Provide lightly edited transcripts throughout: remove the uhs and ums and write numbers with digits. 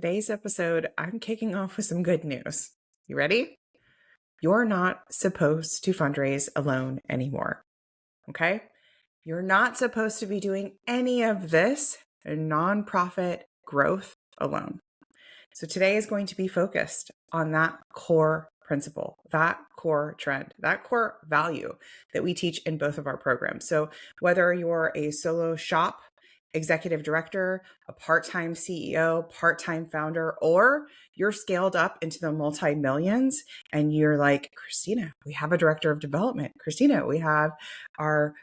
Today's episode, I'm kicking off with some good news. You ready? You're not supposed to fundraise alone anymore. Okay? You're not supposed to be doing any of this nonprofit growth alone. So today is going to be focused on that core principle, that core trend, that core value that we teach in both of our programs. So whether you're a solo shop executive director, a part-time CEO, part-time founder, or you're scaled up into the multi-millions and you're like, Christina, we have a director of development. Christina, we have our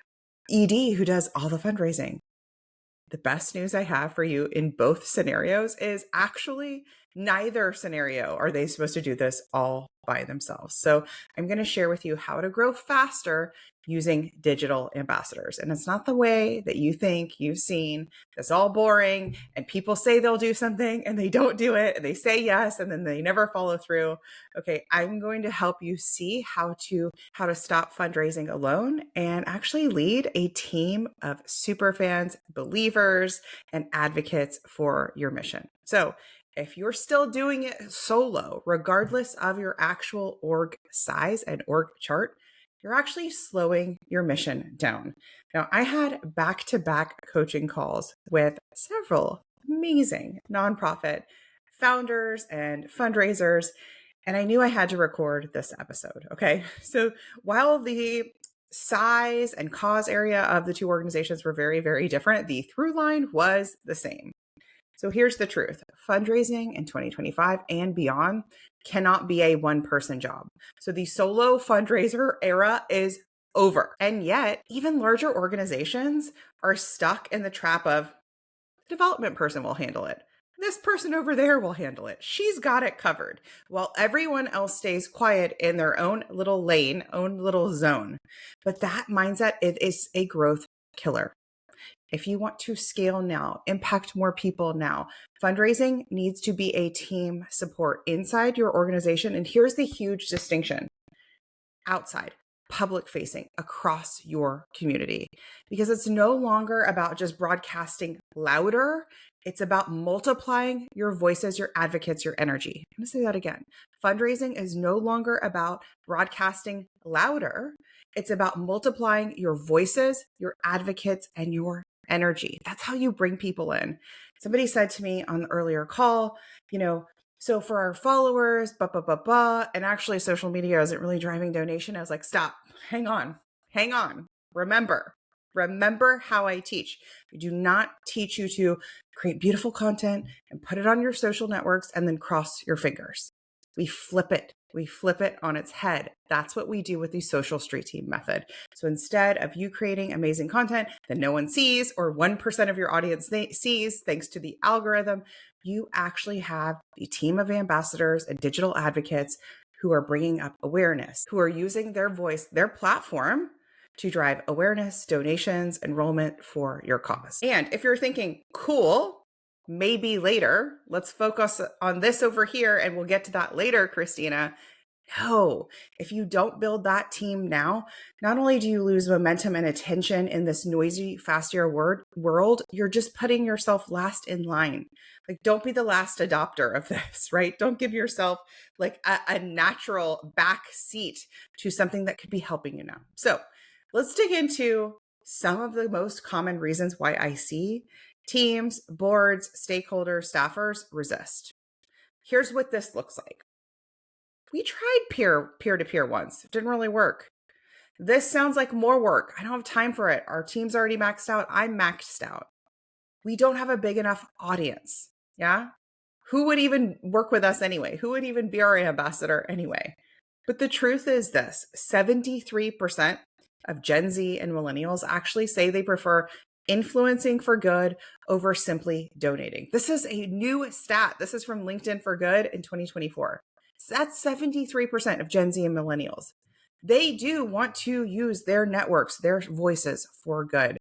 ED who does all the fundraising. The best news I have for you in both scenarios is actually neither scenario are they supposed to do this all by themselves. So I'm going to share with you how to grow faster using digital ambassadors. And it's not the way that you think you've seen. It's all boring and people say they'll do something and they don't do it and they say yes and then they never follow through. Okay, I'm going to help you see how to stop fundraising alone and actually lead a team of super fans, believers, and advocates for your mission. So if you're still doing it solo, regardless of your actual org size and org chart, you're actually slowing your mission down. Now, I had back-to-back coaching calls with several amazing nonprofit founders and fundraisers, and I knew I had to record this episode. Okay. So while the size and cause area of the two organizations were very, very different, the through line was the same. So here's the truth. Fundraising in 2025 and beyond cannot be a one-person job. So the solo fundraiser era is over. And yet, even larger organizations are stuck in the trap of the development person will handle it. This person over there will handle it. She's got it covered, while everyone else stays quiet in their own little lane, own little zone. But that mindset, it is a growth killer. If you want to scale now, impact more people now, fundraising needs to be a team support inside your organization. And here's the huge distinction: outside, public facing, across your community, because it's no longer about just broadcasting louder. It's about multiplying your voices, your advocates, your energy. I'm going to say that again. Fundraising is no longer about broadcasting louder. It's about multiplying your voices, your advocates, and your energy. That's how you bring people in. Somebody said to me on the earlier call, so for our followers, and actually social media isn't really driving donation. I was like, stop, hang on. Remember how I teach. I do not teach you to create beautiful content and put it on your social networks and then cross your fingers. We flip it on its head. That's what we do with the social street team method. So instead of you creating amazing content that no one sees or 1% of your audience sees thanks to the algorithm, you actually have a team of ambassadors and digital advocates who are bringing up awareness, who are using their voice, their platform to drive awareness, donations, enrollment for your cause. And if you're thinking, cool, maybe later, let's focus on this over here and we'll get to that later, Christina. No, if you don't build that team now, not only do you lose momentum and attention in this noisy, faster world, you're just putting yourself last in line. Like, don't be the last adopter of this, right? Don't give yourself like a natural back seat to something that could be helping you now. So let's dig into some of the most common reasons why I see teams, boards, stakeholders, staffers resist. Here's what this looks like. We tried peer-to-peer once. It didn't really work. This sounds like more work. I don't have time for it. Our team's already maxed out. I'm maxed out. We don't have a big enough audience. Yeah? Who would even work with us anyway? Who would even be our ambassador anyway? But the truth is this: 73% of Gen Z and millennials actually say they prefer influencing for good over simply donating. This is a new stat. This is from LinkedIn for Good in 2024. So that's 73% of Gen Z and millennials. They do want to use their networks, their voices for good,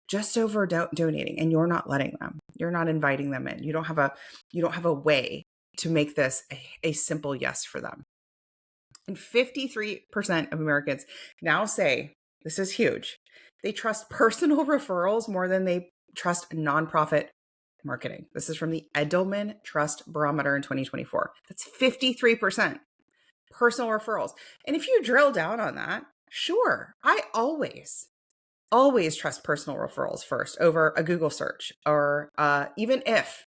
just over donating, and you're not letting them. You're not inviting them in. You don't have a way to make this a simple yes for them. And 53% of Americans now say, this is huge, they trust personal referrals more than they trust nonprofit marketing. This is from the Edelman Trust Barometer in 2024. That's 53% personal referrals. And if you drill down on that, sure, I always trust personal referrals first over a Google search, or even if,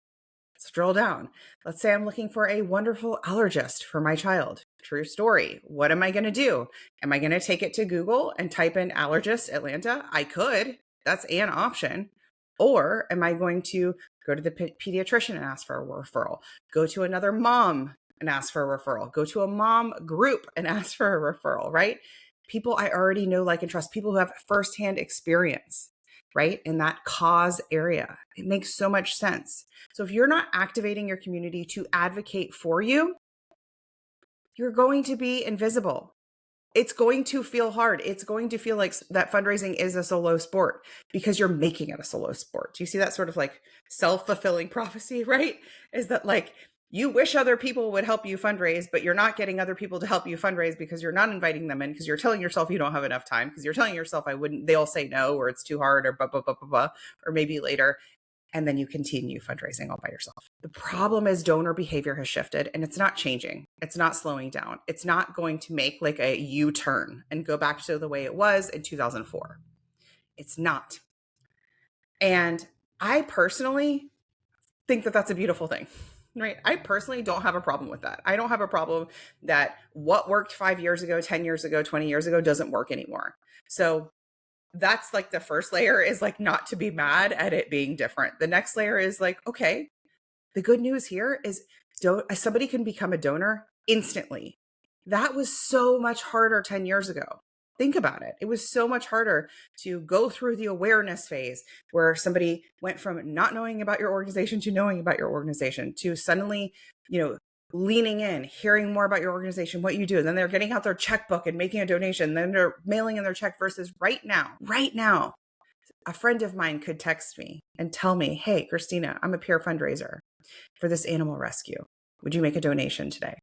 let's drill down. Let's say I'm looking for a wonderful allergist for my child. True story. What am I going to do? Am I going to take it to Google and type in allergist Atlanta? I could. That's an option. Or am I going to go to the pediatrician and ask for a referral? Go to another mom and ask for a referral? Go to a mom group and ask for a referral, right? People I already know, like, and trust, people who have firsthand experience, right? In that cause area. It makes so much sense. So if you're not activating your community to advocate for you, you're going to be invisible. It's going to feel hard. It's going to feel like that fundraising is a solo sport because you're making it a solo sport. Do you see that sort of like self-fulfilling prophecy, right? Is that like you wish other people would help you fundraise, but you're not getting other people to help you fundraise because you're not inviting them in, because you're telling yourself you don't have enough time, because you're telling yourself I wouldn't, they'll say no, or it's too hard, or blah, blah, blah, blah, blah, or maybe later. And then you continue fundraising all by yourself. The problem is donor behavior has shifted and it's not changing. It's not slowing down. It's not going to make like a U-turn and go back to the way it was in 2004. It's not. And I personally think that that's a beautiful thing, right? I personally don't have a problem with that. I don't have a problem that what worked 5 years ago, 10 years ago, 20 years ago doesn't work anymore. So that's like the first layer, is like not to be mad at it being different. The next layer is like, okay, the good news here is somebody can become a donor instantly. That was so much harder 10 years ago. Think about it. It was so much harder to go through the awareness phase where somebody went from not knowing about your organization to knowing about your organization, to suddenly, leaning in, hearing more about your organization, what you do. And then they're getting out their checkbook and making a donation. Then they're mailing in their check, versus right now, a friend of mine could text me and tell me, hey, Christina, I'm a peer fundraiser for this animal rescue. Would you make a donation today?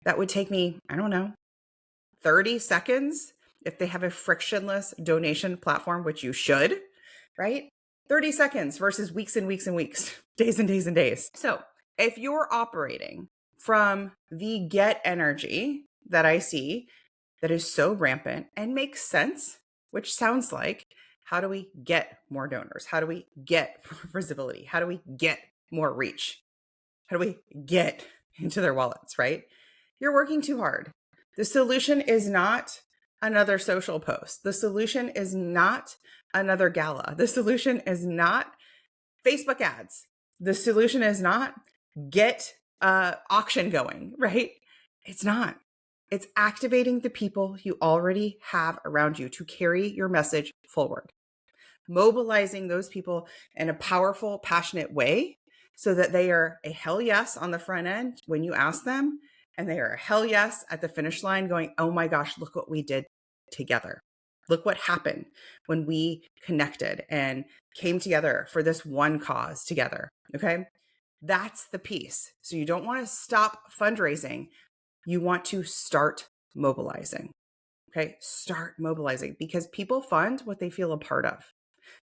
That would take me, I don't know, 30 seconds if they have a frictionless donation platform, which you should, right? 30 seconds versus weeks and weeks and weeks, days and days and days. So if you're operating from the get energy that I see that is so rampant and makes sense, which sounds like, how do we get more donors? How do we get more visibility? How do we get more reach? How do we get into their wallets, right? You're working too hard. The solution is not another social post. The solution is not another gala. The solution is not Facebook ads. The solution is not get auction going, right? It's not. It's activating the people you already have around you to carry your message forward. Mobilizing those people in a powerful, passionate way so that they are a hell yes on the front end when you ask them, and they are a hell yes at the finish line going, oh my gosh, look what we did together. Look what happened when we connected and came together for this one cause together. Okay. That's the piece. So you don't want to stop fundraising. You want to start mobilizing. Okay. Start mobilizing, because people fund what they feel a part of.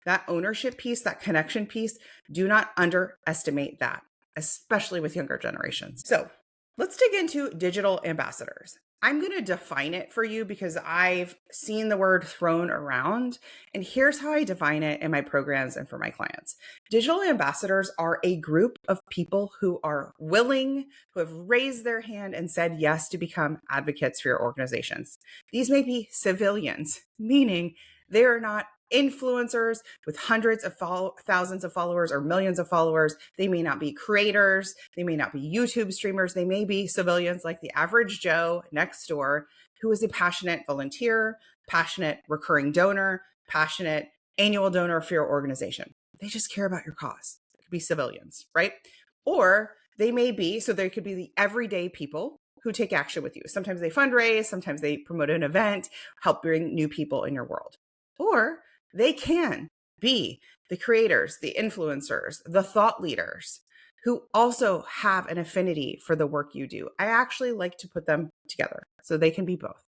That ownership piece, that connection piece, do not underestimate that, especially with younger generations. So let's dig into digital ambassadors. I'm going to define it for you because I've seen the word thrown around, and here's how I define it in my programs and for my clients. Digital ambassadors are a group of people who are willing, who have raised their hand and said yes to become advocates for your organizations. These may be civilians, meaning they are not influencers with hundreds of thousands of followers or millions of followers. They may not be creators. They may not be YouTube streamers. They may be civilians like the average Joe next door who is a passionate volunteer, passionate recurring donor, passionate annual donor for your organization. They just care about your cause. It could be civilians, right? Or they may be, so they could be the everyday people who take action with you. Sometimes they fundraise, sometimes they promote an event, help bring new people in your world. Or they can be the creators, the influencers, the thought leaders who also have an affinity for the work you do. I actually like to put them together so they can be both.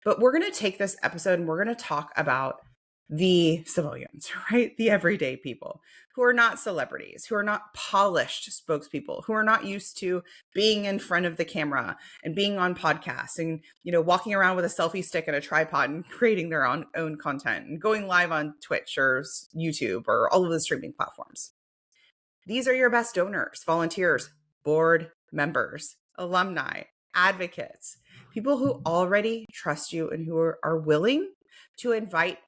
But we're going to take this episode and we're going to talk about the civilians, right? The everyday people who are not celebrities, who are not polished spokespeople, who are not used to being in front of the camera and being on podcasts and, walking around with a selfie stick and a tripod and creating their own content and going live on Twitch or YouTube or all of the streaming platforms. These are your best donors, volunteers, board members, alumni, advocates, people who already trust you and who are willing to invite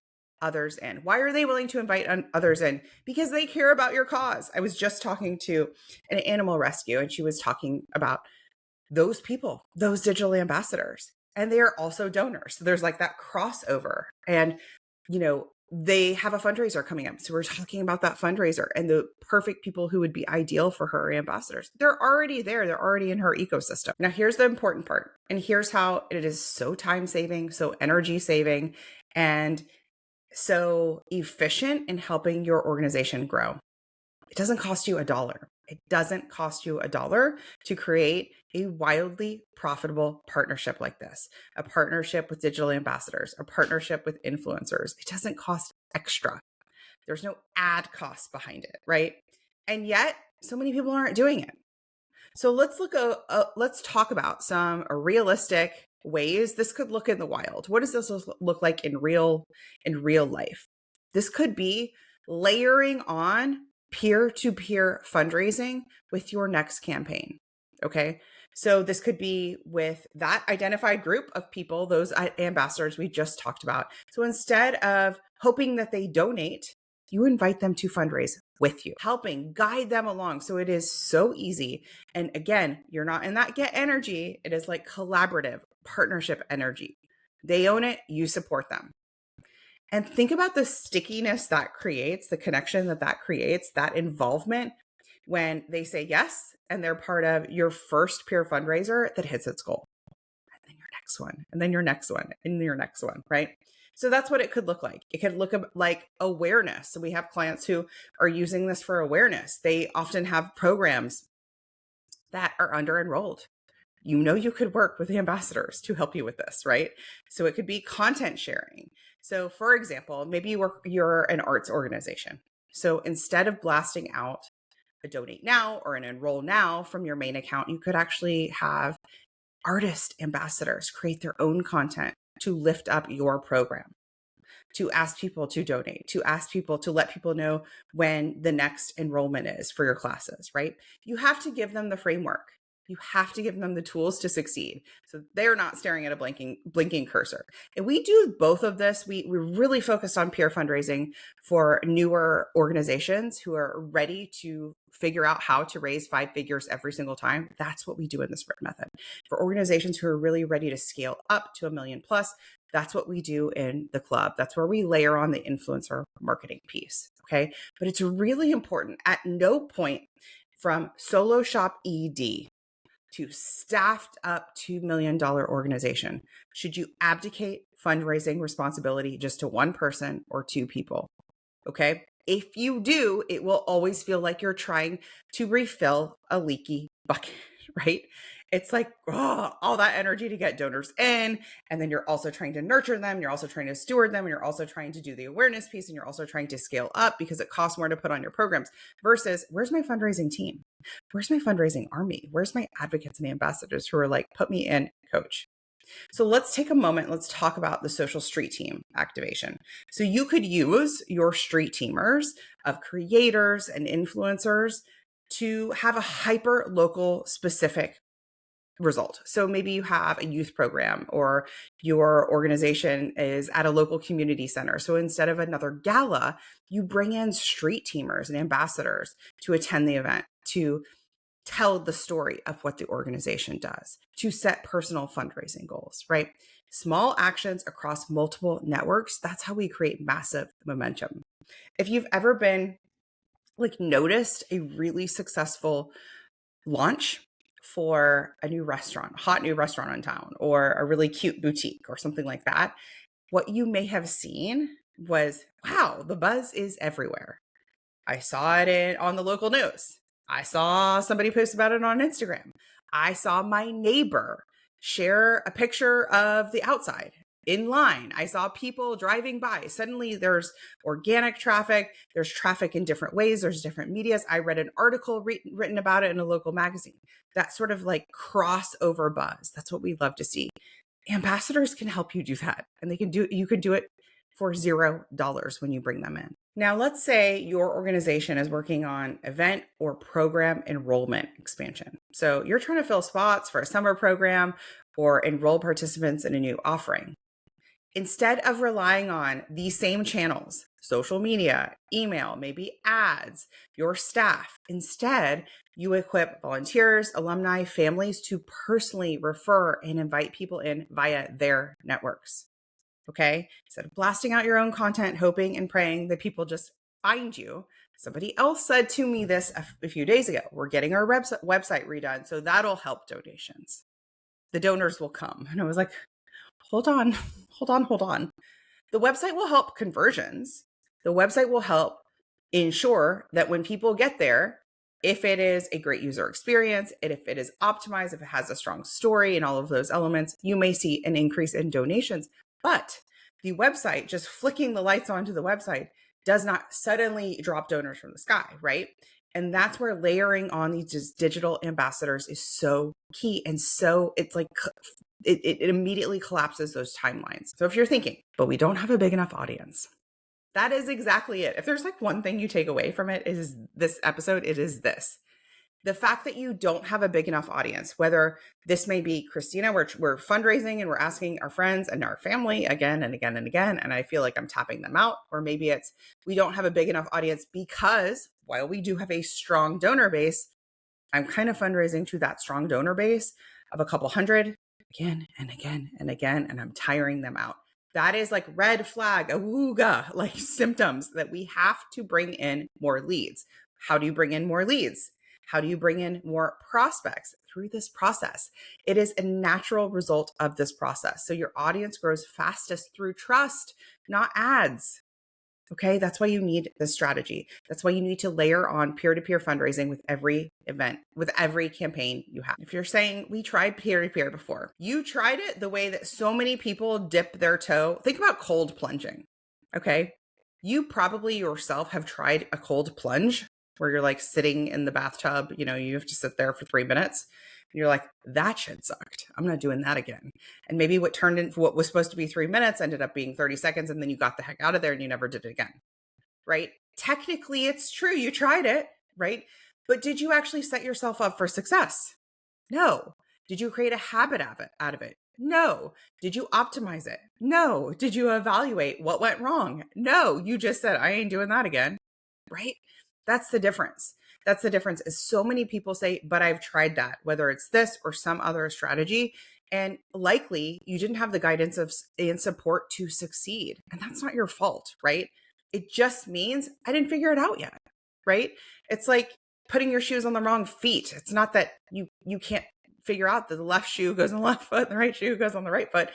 others in. Why are they willing to invite others in? Because they care about your cause. I was just talking to an animal rescue, and she was talking about those people, those digital ambassadors, and they are also donors. So there's like that crossover. And, they have a fundraiser coming up. So we're talking about that fundraiser and the perfect people who would be ideal for her ambassadors. They're already there. They're already in her ecosystem. Now, here's the important part. And here's how it is so time saving, so energy saving, and so efficient in helping your organization grow. It doesn't cost you $1. It doesn't cost you $1 to create a wildly profitable partnership like this, a partnership with digital ambassadors, a partnership with influencers. It doesn't cost extra. There's no ad cost behind it, right? And yet, so many people aren't doing it. So let's talk about some realistic ways this could look in the wild. What does this look like in real life? This could be layering on peer-to-peer fundraising with your next campaign. Okay. So this could be with that identified group of people, those ambassadors we just talked about. So instead of hoping that they donate, you invite them to fundraise with you, helping guide them along. So it is so easy. And again, you're not in that get energy. It is like collaborative partnership energy. They own it, you support them. And think about the stickiness that creates, the connection that creates, that involvement when they say yes and they're part of your first peer fundraiser that hits its goal. And then your next one, and then your next one, and your next one, right? So that's what it could look like. It could look like awareness. So we have clients who are using this for awareness. They often have programs that are under enrolled. You could work with ambassadors to help you with this, right? So it could be content sharing. So for example, maybe you're an arts organization. So instead of blasting out a donate now or an enroll now from your main account, you could actually have artist ambassadors create their own content to lift up your program, to ask people to donate, to ask people to let people know when the next enrollment is for your classes, right? You have to give them the framework. You have to give them the tools to succeed. So they're not staring at a blinking cursor. And we do both of this. We're really focused on peer fundraising for newer organizations who are ready to figure out how to raise 5 figures every single time. That's what we do in the sprint method. For organizations who are really ready to scale up to $1 million plus, that's what we do in the club. That's where we layer on the influencer marketing piece. Okay. But it's really important at no point from solo shop ED to staffed up $2 million organization should you abdicate fundraising responsibility just to one person or two people. Okay. If you do, it will always feel like you're trying to refill a leaky bucket, right? It's like, all that energy to get donors in. And then you're also trying to nurture them. You're also trying to steward them. And you're also trying to do the awareness piece. And you're also trying to scale up because it costs more to put on your programs versus where's my fundraising team? Where's my fundraising army? Where's my advocates and ambassadors who are like, put me in, coach? So let's take a moment. Let's talk about the social street team activation. So you could use your street teamers of creators and influencers to have a hyper local specific result. So maybe you have a youth program or your organization is at a local community center. So instead of another gala, you bring in street teamers and ambassadors to attend the event, to tell the story of what the organization does, to set personal fundraising goals, right? Small actions across multiple networks. That's how we create massive momentum. If you've ever been noticed a really successful launch for a new restaurant, hot new restaurant in town, or a really cute boutique or something like that, what you may have seen was, wow, the buzz is everywhere. I saw it on the local news. I saw somebody post about it on Instagram. I saw my neighbor share a picture of the outside. in line. I saw people driving by. Suddenly there's organic traffic. There's traffic in different ways. There's different medias. I read an article written about it in a local magazine. That sort of like crossover buzz. That's what we love to see. Ambassadors can help you do that. And you can do it for $0 when you bring them in. Now, let's say your organization is working on event or program enrollment expansion. So you're trying to fill spots for a summer program or enroll participants in a new offering. Instead of relying on these same channels, social media, email, maybe ads, your staff, instead, you equip volunteers, alumni, families to personally refer and invite people in via their networks. Okay. Instead of blasting out your own content, hoping and praying that people just find you. Somebody else said to me this a few days ago. We're getting our website redone. So that'll help donations. The donors will come. And I was like, hold on. The website will help conversions. The website will help ensure that when people get there, if it is a great user experience, and if it is optimized, if it has a strong story and all of those elements, you may see an increase in donations. But the website, just flicking the lights onto the website, does not suddenly drop donors from the sky, right? And that's where layering on these digital ambassadors is so key. And so it's like, it immediately collapses those timelines. So if you're thinking, but we don't have a big enough audience, that is exactly it. If there's like one thing you take away from it is this episode, it is this. The fact that you don't have a big enough audience, whether this may be, Christina, we're fundraising and we're asking our friends and our family again and again and again, and I feel like I'm tapping them out, or maybe it's we don't have a big enough audience because while we do have a strong donor base, I'm kind of fundraising to that strong donor base of a couple hundred again and again and again, and I'm tiring them out. That is like red flag, awooga, like symptoms that we have to bring in more leads. How do you bring in more leads? How do you bring in more prospects? Through this process. It is a natural result of this process. So your audience grows fastest through trust, not ads. Okay, that's why you need this strategy. That's why you need to layer on peer-to-peer fundraising with every event, with every campaign you have. If you're saying, we tried peer-to-peer before, you tried it the way that so many people dip their toe. Think about cold plunging. Okay, you probably yourself have tried a cold plunge where you're like sitting in the bathtub, you have to sit there for 3 minutes. And you're like, that shit sucked. I'm not doing that again. And maybe what turned into what was supposed to be 3 minutes ended up being 30 seconds. And then you got the heck out of there and you never did it again. Right? Technically, it's true. You tried it. Right? But did you actually set yourself up for success? No. Did you create a habit out of it? No. Did you optimize it? No. Did you evaluate what went wrong? No. You just said, I ain't doing that again. Right? That's the difference. That's the difference is so many people say, but I've tried that, whether it's this or some other strategy. And likely you didn't have the guidance and support to succeed. And that's not your fault, right? It just means I didn't figure it out yet, right? It's like putting your shoes on the wrong feet. It's not that you can't figure out that the left shoe goes on the left foot, and the right shoe goes on the right foot.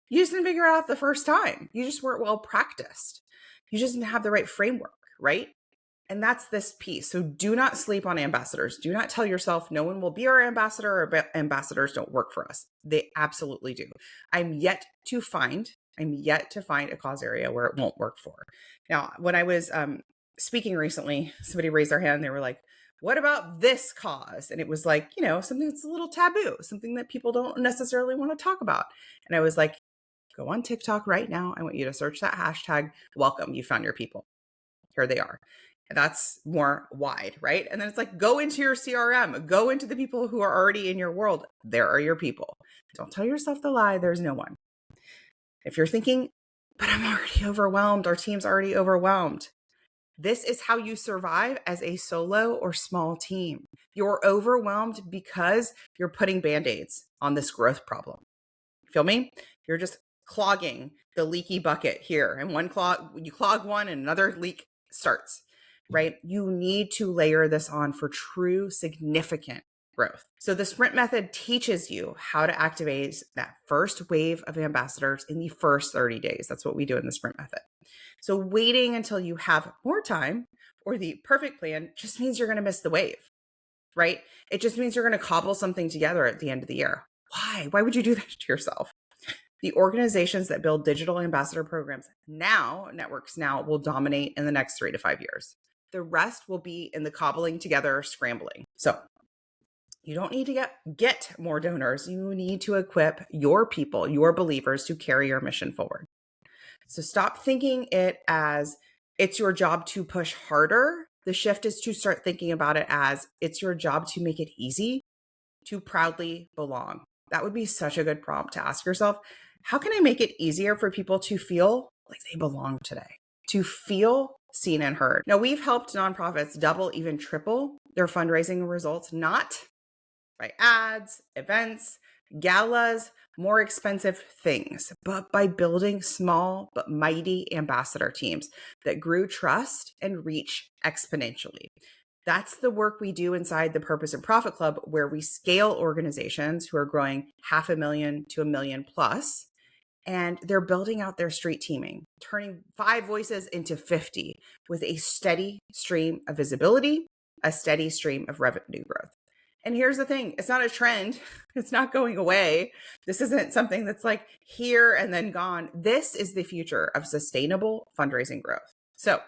You just didn't figure it out the first time. You just weren't well practiced. You just didn't have the right framework, right? And that's this piece. So do not sleep on ambassadors. Do not tell yourself no one will be our ambassador or ambassadors don't work for us. They absolutely do. I'm yet to find a cause area where it won't work for. Now, when I was speaking recently, somebody raised their hand. They were like, what about this cause? And it was like, something that's a little taboo, something that people don't necessarily want to talk about. And I was like, go on TikTok right now. I want you to search that hashtag. Welcome. You found your people. Here they are. That's more wide, right? And then it's like, go into your CRM, go into the people who are already in your world. There are your people. Don't tell yourself the lie. There's no one. If you're thinking, but I'm already overwhelmed, our team's already overwhelmed. This is how you survive as a solo or small team. You're overwhelmed because you're putting Band-Aids on this growth problem. Feel me? You're just clogging the leaky bucket here. And you clog one and another leak starts. Right? You need to layer this on for true significant growth. So the sprint method teaches you how to activate that first wave of ambassadors in the first 30 days. That's what we do in the sprint method. So waiting until you have more time or the perfect plan just means you're going to miss the wave, right? It just means you're going to cobble something together at the end of the year. Why? Why would you do that to yourself? The organizations that build digital ambassador programs now, networks now, will dominate in the next 3 to 5 years. The rest will be in the cobbling together, scrambling. So you don't need to get more donors. You need to equip your people, your believers, to carry your mission forward. So stop thinking it as it's your job to push harder. The shift is to start thinking about it as it's your job to make it easy to proudly belong. That would be such a good prompt to ask yourself. How can I make it easier for people to feel like they belong today, to feel seen and heard? Now, we've helped nonprofits double, even triple their fundraising results, not by ads, events, galas, more expensive things, but by building small but mighty ambassador teams that grew trust and reach exponentially. That's the work we do inside the Purpose and Profit Club, where we scale organizations who are growing $500,000 to $1 million plus, and they're building out their street teaming, turning 5 voices into 50 with a steady stream of visibility, a steady stream of revenue growth. And here's the thing, it's not a trend. It's not going away. This isn't something that's like here and then gone. This is the future of sustainable fundraising growth. So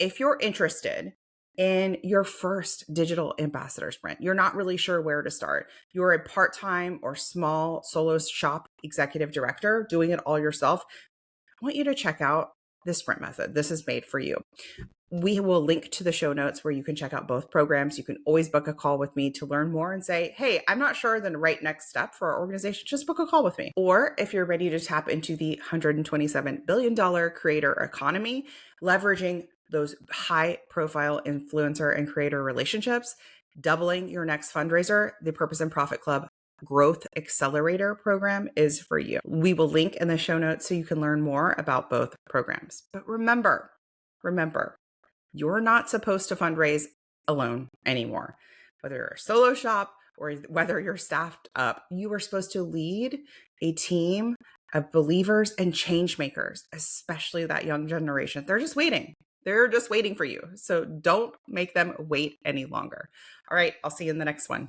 if you're interested in your first digital ambassador sprint, you're not really sure where to start, you're a part-time or small solo shop executive director doing it all yourself, I want you to check out the sprint method. This is made for you. We will link to the show notes where you can check out both programs. You can always book a call with me to learn more and say, hey, I'm not sure the right next step for our organization. Just book a call with me. Or if you're ready to tap into the $127 billion creator economy, leveraging those high profile influencer and creator relationships, doubling your next fundraiser, the Purpose and Profit Club Growth Accelerator program is for you. We will link in the show notes so you can learn more about both programs. But remember, you're not supposed to fundraise alone anymore. Whether you're a solo shop or whether you're staffed up, you are supposed to lead a team of believers and change makers, especially that young generation. They're just waiting. They're just waiting for you. So don't make them wait any longer. All right, I'll see you in the next one.